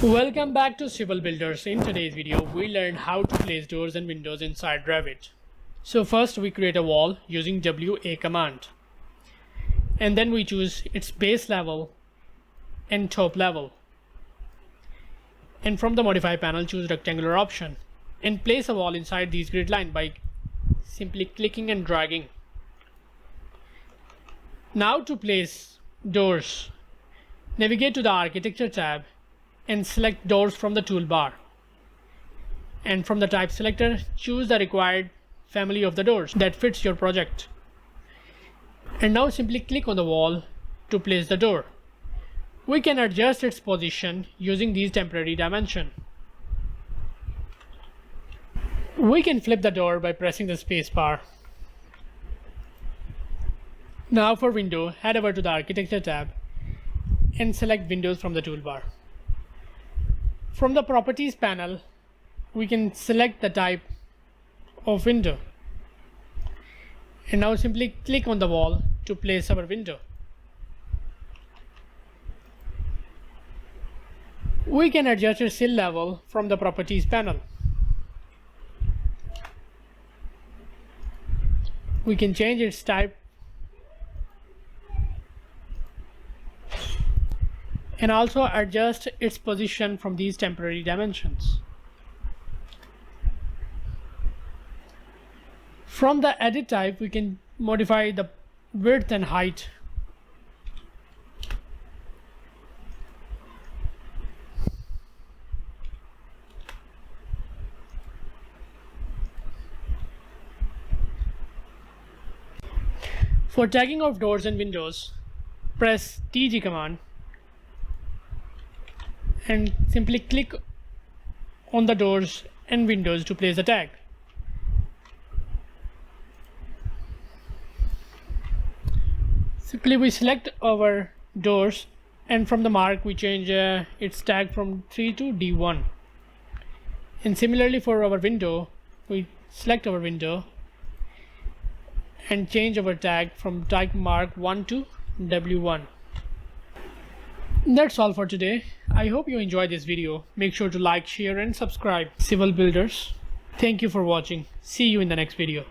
Welcome back to Civil Builders. In today's video, we learned how to place doors and windows inside Revit. So first we create a wall using WA command. And then we choose its base level and top level. And from the modify panel, choose rectangular option. And place a wall inside these grid line by simply clicking and dragging. Now to place doors, navigate to the Architecture tab and select doors from the toolbar, and from the type selector choose the required family of the doors that fits your project, and now simply click on the wall to place the door. We can adjust its position using these temporary dimensions. We can flip the door by pressing the space bar. Now for window, head over to the Architecture tab and select windows from the toolbar. From the properties panel, we can select the type of window, and now simply click on the wall to place our window. We can adjust its sill level from the properties panel. We can change its type and also adjust its position from these temporary dimensions. From the edit type, we can modify the width and height. For tagging of doors and windows, press TG command and simply click on the doors and windows to place the tag. Simply we select our doors, and from the mark we change its tag from 3 to D1. And similarly for our window, we select our window and change our tag from type mark 1 to W1. That's all for today. I hope you enjoyed this video. Make sure to like, share and subscribe. Civil Builders. Thank you for watching. See you in the next video.